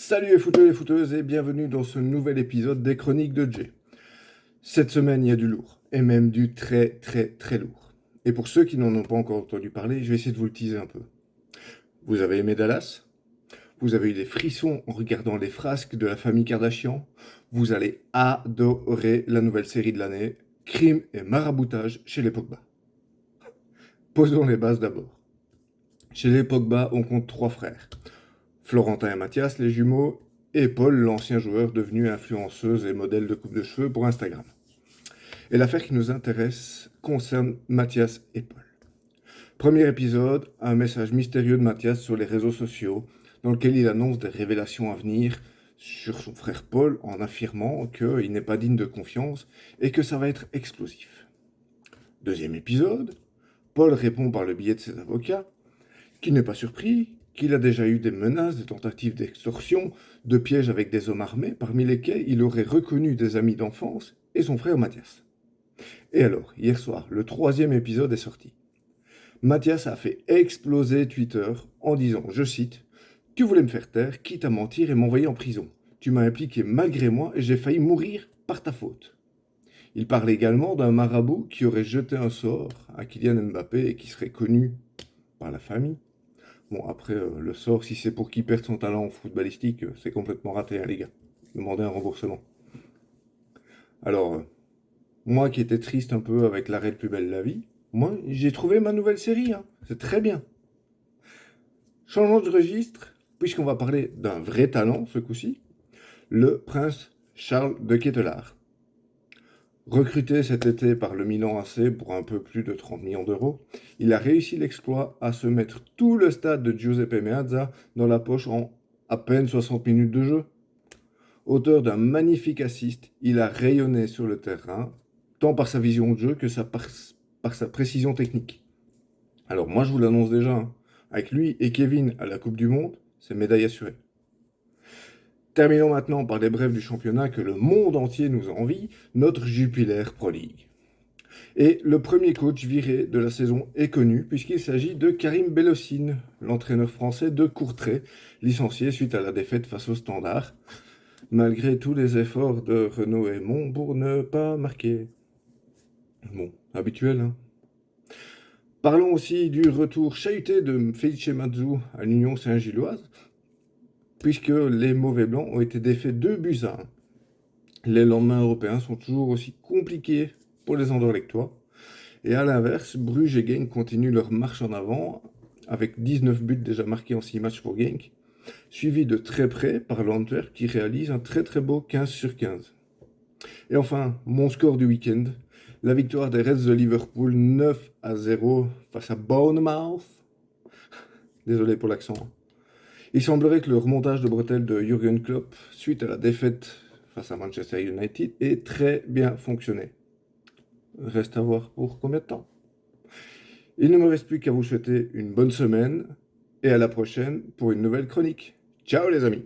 Salut les footeux et les footeuses et bienvenue dans ce nouvel épisode des Chroniques de Jay. Cette semaine, il y a du lourd, et même du très très très lourd. Et pour ceux qui n'en ont pas encore entendu parler, je vais essayer de vous le teaser un peu. Vous avez aimé Dallas? Vous avez eu des frissons en regardant les frasques de la famille Kardashian? Vous allez adorer la nouvelle série de l'année, Crime et maraboutage chez les Pogba. Posons les bases d'abord. Chez les Pogba, on compte 3 frères. Florentin et Mathias, les jumeaux, et Paul, l'ancien joueur devenu influenceuse et modèle de coupe de cheveux pour Instagram. Et l'affaire qui nous intéresse concerne Mathias et Paul. Premier épisode, un message mystérieux de Mathias sur les réseaux sociaux, dans lequel il annonce des révélations à venir sur son frère Paul en affirmant qu'il n'est pas digne de confiance et que ça va être explosif. Deuxième épisode, Paul répond par le biais de ses avocats qu'il n'est pas surpris, qu'il a déjà eu des menaces, des tentatives d'extorsion, de pièges avec des hommes armés, parmi lesquels il aurait reconnu des amis d'enfance et son frère Mathias. Et alors, hier soir, le 3e épisode est sorti. Mathias a fait exploser Twitter en disant, je cite, « Tu voulais me faire taire, quitte à mentir et m'envoyer en prison. Tu m'as impliqué malgré moi et j'ai failli mourir par ta faute. » Il parle également d'un marabout qui aurait jeté un sort à Kylian Mbappé et qui serait connu par la famille. Bon, après, le sort, si c'est pour qu'il perde son talent footballistique, c'est complètement raté, hein, les gars. Demandez un remboursement. Alors, moi qui étais triste un peu avec l'arrêt de Plus belle la vie, moi, j'ai trouvé ma nouvelle série, hein. C'est très bien. Changeons de registre, puisqu'on va parler d'un vrai talent, ce coup-ci, le prince Charles de Kettelard. Recruté cet été par le Milan AC pour un peu plus de 30 millions d'euros, il a réussi l'exploit à se mettre tout le stade de Giuseppe Meazza dans la poche en à peine 60 minutes de jeu. Auteur d'un magnifique assist, il a rayonné sur le terrain, tant par sa vision de jeu que par sa précision technique. Alors moi je vous l'annonce déjà, hein, avec lui et Kevin à la Coupe du Monde, c'est médaille assurée. Terminons maintenant par les brèves du championnat que le monde entier nous envie, notre Jupiler Pro League. Et le premier coach viré de la saison est connu puisqu'il s'agit de Karim Bellossine, l'entraîneur français de Courtrai, licencié suite à la défaite face au Standard, malgré tous les efforts de Renaud Aymon pour ne pas marquer. Bon, habituel, hein. Parlons aussi du retour chahuté de Felice Mazzu à l'Union Saint-Gilloise, puisque les mauvais blancs ont été défaits 2-1. Les lendemains européens sont toujours aussi compliqués pour les Anderlechtois. Et à l'inverse, Bruges et Genk continuent leur marche en avant, avec 19 buts déjà marqués en 6 matchs pour Genk, suivi de très près par l'Antwerp qui réalise un très très beau 15/15. Et enfin, mon score du week-end, la victoire des Reds de Liverpool 9-0 face à Bournemouth. Désolé pour l'accent. Il semblerait que le remontage de bretelles de Jürgen Klopp, suite à la défaite face à Manchester United, ait très bien fonctionné. Reste à voir pour combien de temps. Il ne me reste plus qu'à vous souhaiter une bonne semaine et à la prochaine pour une nouvelle chronique. Ciao les amis!